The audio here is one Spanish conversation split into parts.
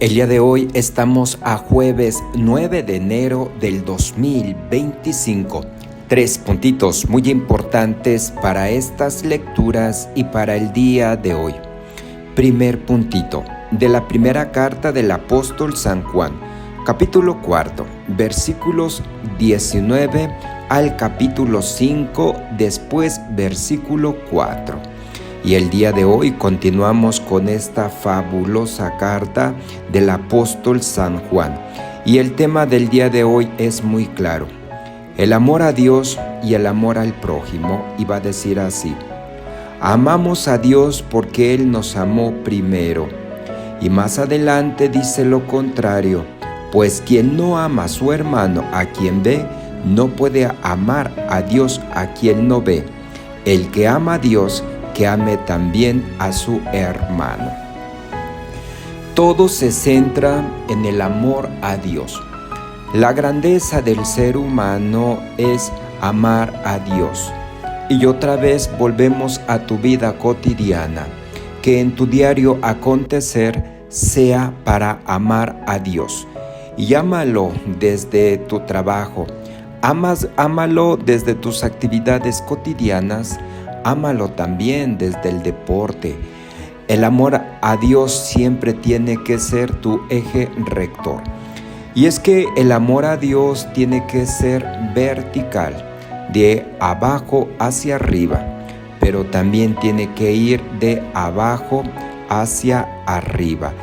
El día de hoy estamos a jueves 9 de enero del 2025. 3 puntitos muy importantes para estas lecturas y para el día de hoy. Primer puntito, de la primera carta del apóstol San Juan, capítulo 4, versículos 19 al capítulo 5, después versículo 4. Y el día de hoy continuamos con esta fabulosa carta del apóstol San Juan. Y el tema del día de hoy es muy claro: el amor a Dios y el amor al prójimo. Y va a decir así: amamos a Dios porque Él nos amó primero. Y más adelante dice lo contrario: pues quien no ama a su hermano a quien ve, no puede amar a Dios a quien no ve. El que ama a Dios, que ame también a su hermano. Todo se centra en el amor a Dios. La grandeza del ser humano es amar a Dios. Y otra vez volvemos a tu vida cotidiana, que en tu diario acontecer sea para amar a Dios. Y ámalo desde tu trabajo, ámalo desde tus actividades cotidianas, ámalo también desde el deporte. El amor a Dios siempre tiene que ser tu eje rector. Y es que el amor a Dios tiene que ser vertical, de abajo hacia arriba, pero también tiene que ir de abajo hacia arriba.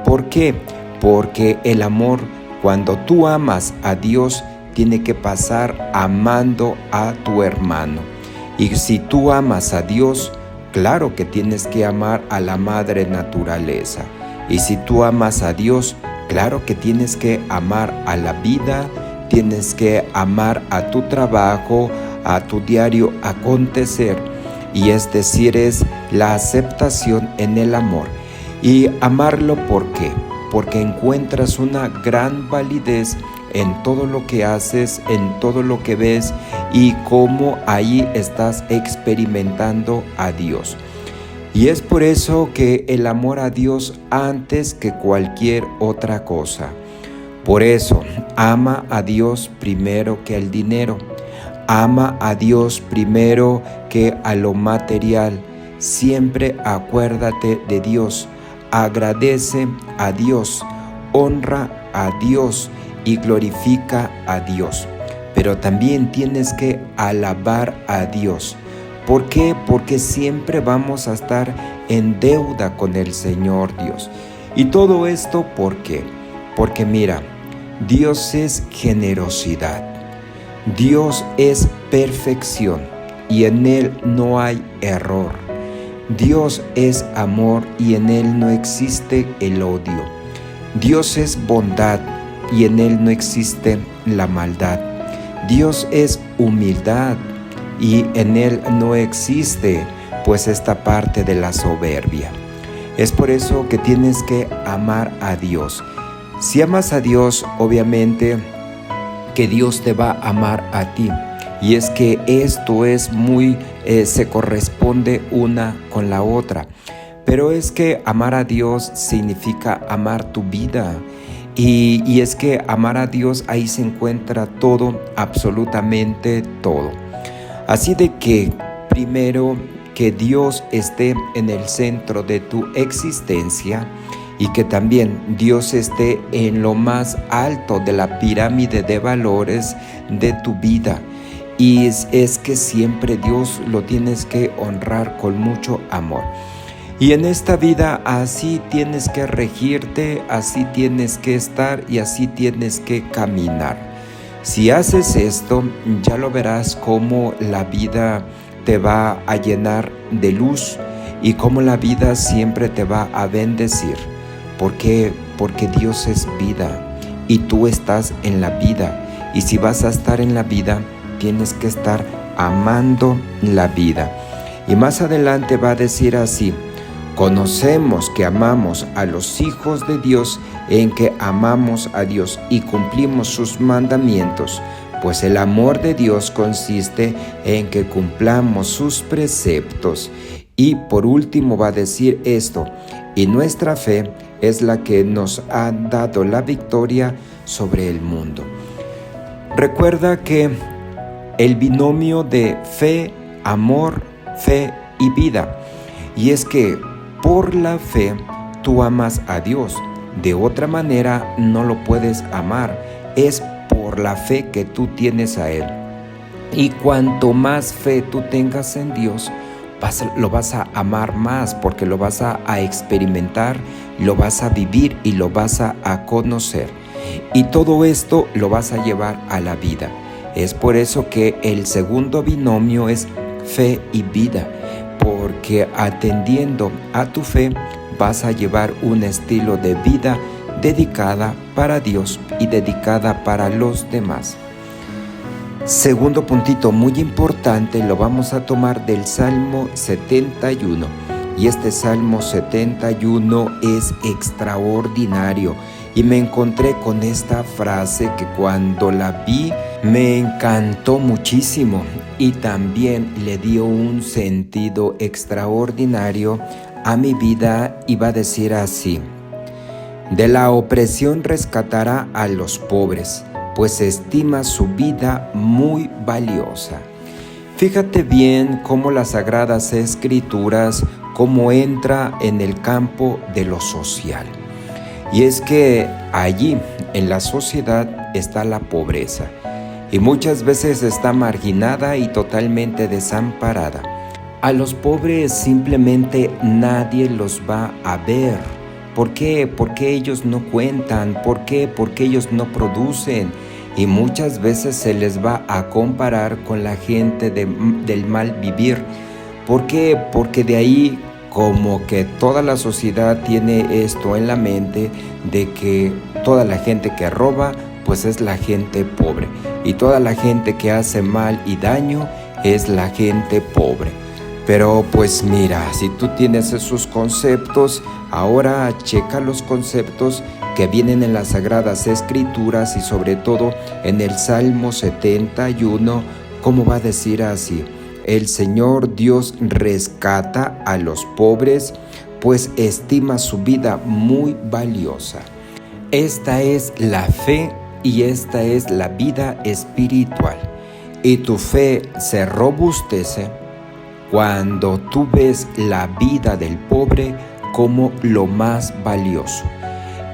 ¿Por qué? Porque el amor, cuando tú amas a Dios, tiene que pasar amando a tu hermano. Y si tú amas a Dios, claro que tienes que amar a la madre naturaleza. Y si tú amas a Dios, claro que tienes que amar a la vida, tienes que amar a tu trabajo, a tu diario acontecer. Y es decir, es la aceptación en el amor. Y amarlo, ¿por qué? Porque encuentras una gran validez en todo lo que haces, en todo lo que ves, y cómo ahí estás experimentando a Dios. Y es por eso que el amor a Dios antes que cualquier otra cosa. Por eso, ama a Dios primero que el dinero. Ama a Dios primero que a lo material. Siempre acuérdate de Dios. Agradece a Dios. Honra a Dios y glorifica a Dios. Pero también tienes que alabar a Dios. ¿Por qué? Porque siempre vamos a estar en deuda con el Señor Dios. Y todo esto, ¿por qué? Porque mira, Dios es generosidad. Dios es perfección y en Él no hay error. Dios es amor y en Él no existe el odio. Dios es bondad y en Él no existe la maldad. Dios es humildad y en Él no existe pues esta parte de la soberbia. Es por eso que tienes que amar a Dios. Si amas a Dios, obviamente que Dios te va a amar a ti. Y es que esto es se corresponde una con la otra. Pero es que amar a Dios significa amar tu vida. Y es que amar a Dios, ahí se encuentra todo, absolutamente todo. Así de que primero que Dios esté en el centro de tu existencia y que también Dios esté en lo más alto de la pirámide de valores de tu vida. Y es que siempre Dios lo tienes que honrar con mucho amor. Y en esta vida así tienes que regirte, así tienes que estar y así tienes que caminar. Si haces esto, ya lo verás cómo la vida te va a llenar de luz y cómo la vida siempre te va a bendecir. ¿Por qué? Porque Dios es vida y tú estás en la vida. Y si vas a estar en la vida, tienes que estar amando la vida. Y más adelante va a decir así: conocemos que amamos a los hijos de Dios en que amamos a Dios y cumplimos sus mandamientos, pues el amor de Dios consiste en que cumplamos sus preceptos. Y por último va a decir esto: y nuestra fe es la que nos ha dado la victoria sobre el mundo. Recuerda que el binomio de fe, amor, fe y vida. Y es que por la fe tú amas a Dios. De otra manera no lo puedes amar. Es por la fe que tú tienes a Él. Y cuanto más fe tú tengas en Dios, lo vas a amar más, porque lo vas a experimentar, lo vas a vivir y lo vas a conocer. Y todo esto lo vas a llevar a la vida. Es por eso que el segundo binomio es fe y vida, porque atendiendo a tu fe vas a llevar un estilo de vida dedicada para Dios y dedicada para los demás. Segundo puntito muy importante, lo vamos a tomar del Salmo 71. Y este Salmo 71 es extraordinario. Y me encontré con esta frase que cuando la vi me encantó muchísimo. Y también le dio un sentido extraordinario a mi vida. Y va a decir así: de la opresión rescatará a los pobres, pues estima su vida muy valiosa. Fíjate bien cómo las Sagradas Escrituras, cómo entra en el campo de lo social. Y es que allí, en la sociedad, está la pobreza. Y muchas veces está marginada y totalmente desamparada. A los pobres simplemente nadie los va a ver. ¿Por qué? Porque ellos no cuentan. ¿Por qué? Porque ellos no producen. Y muchas veces se les va a comparar con la gente del mal vivir. ¿Por qué? Porque de ahí como que toda la sociedad tiene esto en la mente de que toda la gente que roba pues es la gente pobre. Y toda la gente que hace mal y daño es la gente pobre. Pero pues mira, si tú tienes esos conceptos, ahora checa los conceptos que vienen en las Sagradas Escrituras y sobre todo en el Salmo 71, ¿cómo va a decir así? El Señor Dios rescata a los pobres, pues estima su vida muy valiosa. Esta es la fe y esta es la vida espiritual. Y tu fe se robustece cuando tú ves la vida del pobre como lo más valioso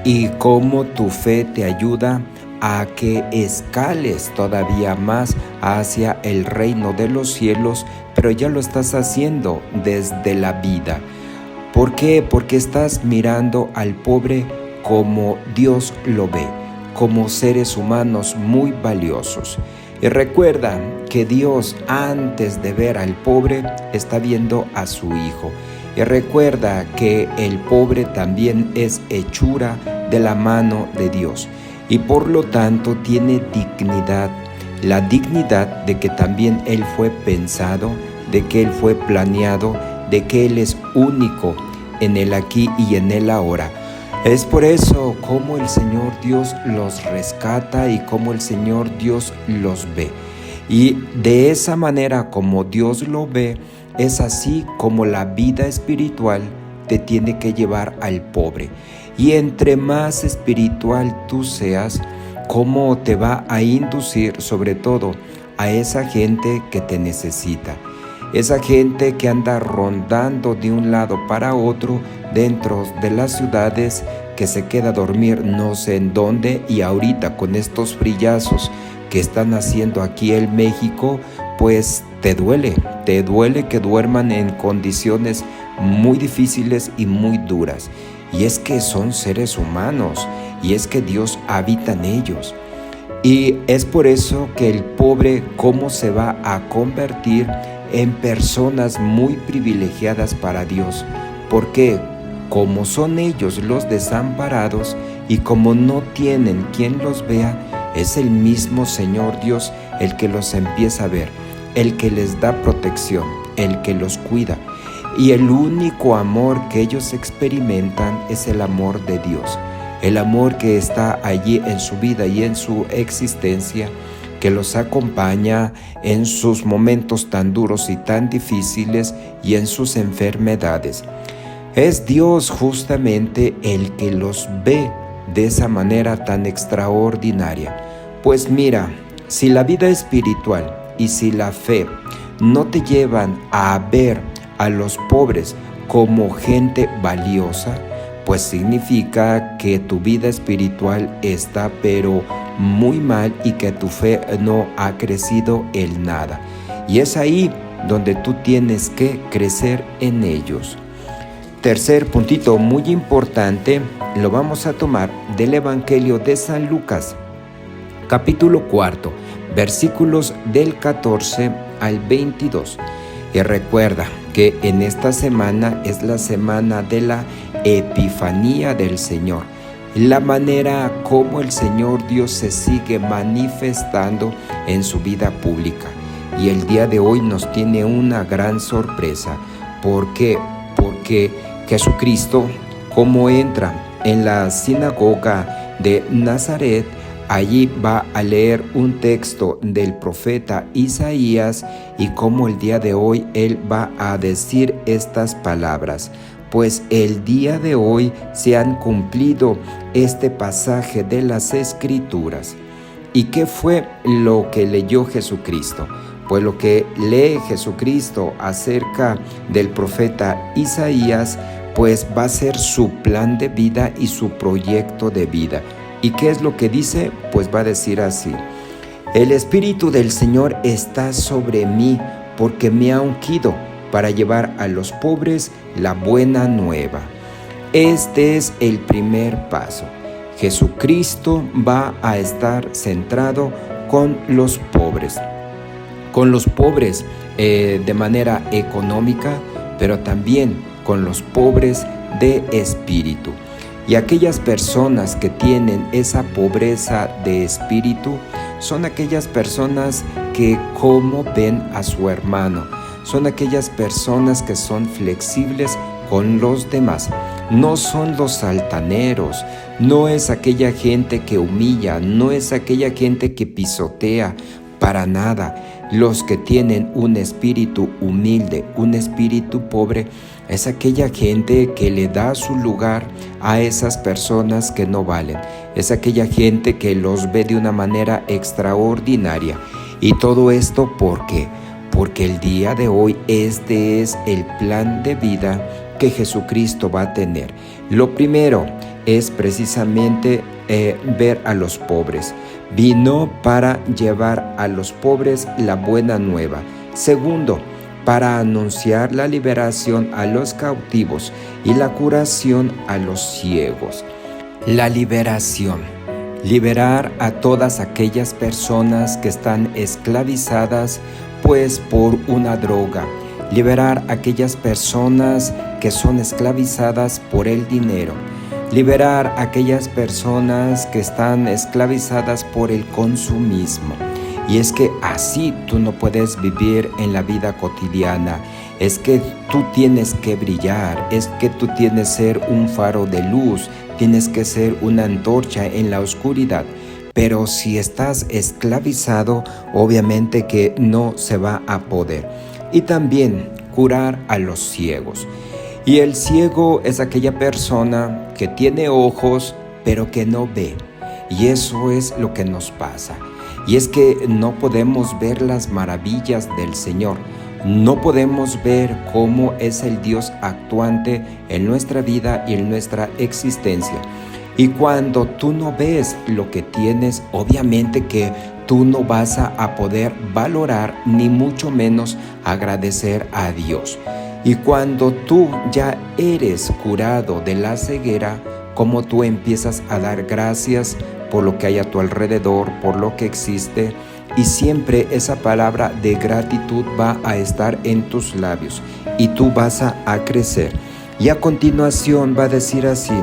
y cómo tu fe te ayuda a que escales todavía más hacia el reino de los cielos, pero ya lo estás haciendo desde la vida. ¿Por qué? Porque estás mirando al pobre como Dios lo ve, como seres humanos muy valiosos. Y recuerda que Dios, antes de ver al pobre, está viendo a su Hijo. Y recuerda que el pobre también es hechura de la mano de Dios. Y por lo tanto tiene dignidad. La dignidad de que también Él fue pensado, de que Él fue planeado, de que Él es único en el aquí y en el ahora. Es por eso como el Señor Dios los rescata y como el Señor Dios los ve. Y de esa manera como Dios lo ve, es así como la vida espiritual te tiene que llevar al pobre. Y entre más espiritual tú seas, cómo te va a inducir sobre todo a esa gente que te necesita. Esa gente que anda rondando de un lado para otro dentro de las ciudades, que se queda a dormir no sé en dónde, y ahorita con estos frillazos que están haciendo aquí en México, pues te duele que duerman en condiciones muy difíciles y muy duras. Y es que son seres humanos, y es que Dios habita en ellos. Y es por eso que el pobre, ¿cómo se va a convertir en personas muy privilegiadas para Dios? ¿Por qué? Como son ellos los desamparados y como no tienen quien los vea, es el mismo Señor Dios el que los empieza a ver, el que les da protección, el que los cuida. Y el único amor que ellos experimentan es el amor de Dios, el amor que está allí en su vida y en su existencia, que los acompaña en sus momentos tan duros y tan difíciles y en sus enfermedades. Es Dios justamente el que los ve de esa manera tan extraordinaria. Pues mira, si la vida espiritual y si la fe no te llevan a ver a los pobres como gente valiosa, pues significa que tu vida espiritual está pero muy mal y que tu fe no ha crecido en nada. Y es ahí donde tú tienes que crecer en ellos. Tercer puntito muy importante, lo vamos a tomar del Evangelio de San Lucas, capítulo 4, versículos del 14 al 22. Y recuerda que en esta semana es la semana de la Epifanía del Señor, la manera como el Señor Dios se sigue manifestando en su vida pública. Y el día de hoy nos tiene una gran sorpresa. ¿Por qué? Porque Jesucristo, como entra en la sinagoga de Nazaret, allí va a leer un texto del profeta Isaías y como el día de hoy él va a decir estas palabras. Pues el día de hoy se han cumplido este pasaje de las Escrituras. ¿Y qué fue lo que leyó Jesucristo? Pues lo que lee Jesucristo acerca del profeta Isaías, pues va a ser su plan de vida y su proyecto de vida. ¿Y qué es lo que dice? Pues va a decir así: el Espíritu del Señor está sobre mí porque me ha ungido para llevar a los pobres la buena nueva. Este es el primer paso. Jesucristo va a estar centrado con los pobres de manera económica, pero también con los pobres de espíritu. Y aquellas personas que tienen esa pobreza de espíritu son aquellas personas que como ven a su hermano, son aquellas personas que son flexibles con los demás. No son los altaneros, no es aquella gente que humilla, no es aquella gente que pisotea, para nada. Los que tienen un espíritu humilde, un espíritu pobre, es aquella gente que le da su lugar a esas personas que no valen. Es aquella gente que los ve de una manera extraordinaria. Y todo esto, ¿por qué? Porque el día de hoy este es el plan de vida que Jesucristo va a tener. Lo primero es precisamente ver a los pobres. Vino para llevar a los pobres la buena nueva. Segundo, para anunciar la liberación a los cautivos y la curación a los ciegos. La liberación. Liberar a todas aquellas personas que están esclavizadas pues por una droga. Liberar a aquellas personas que son esclavizadas por el dinero. Liberar a aquellas personas que están esclavizadas por el consumismo. Y es que así tú no puedes vivir en la vida cotidiana. Es que tú tienes que brillar, es que tú tienes que ser un faro de luz, tienes que ser una antorcha en la oscuridad. Pero si estás esclavizado, obviamente que no se va a poder. Y también curar a los ciegos. Y el ciego es aquella persona que tiene ojos, pero que no ve. Y eso es lo que nos pasa. Y es que no podemos ver las maravillas del Señor. No podemos ver cómo es el Dios actuante en nuestra vida y en nuestra existencia. Y cuando tú no ves lo que tienes, obviamente que tú no vas a poder valorar ni mucho menos agradecer a Dios. Y cuando tú ya eres curado de la ceguera, como tú empiezas a dar gracias por lo que hay a tu alrededor, por lo que existe, y siempre esa palabra de gratitud va a estar en tus labios y tú vas a crecer. Y a continuación va a decir así: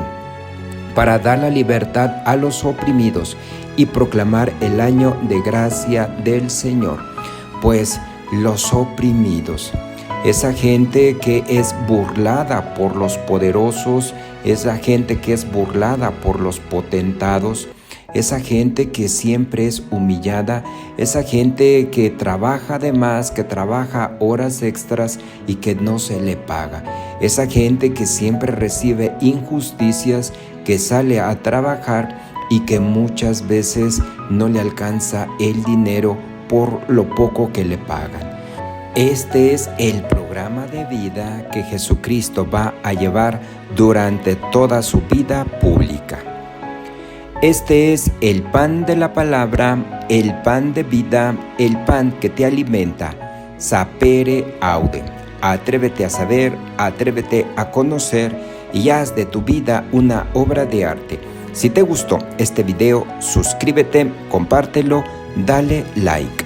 para dar la libertad a los oprimidos y proclamar el año de gracia del Señor. Pues los oprimidos, esa gente que es burlada por los poderosos, esa gente que es burlada por los potentados, esa gente que siempre es humillada, esa gente que trabaja de más, que trabaja horas extras y que no se le paga, esa gente que siempre recibe injusticias, que sale a trabajar y que muchas veces no le alcanza el dinero por lo poco que le pagan. Este es el programa de vida que Jesucristo va a llevar durante toda su vida pública. Este es el pan de la palabra, el pan de vida, el pan que te alimenta. Sapere aude. Atrévete a saber, atrévete a conocer y haz de tu vida una obra de arte. Si te gustó este video, suscríbete, compártelo, dale like.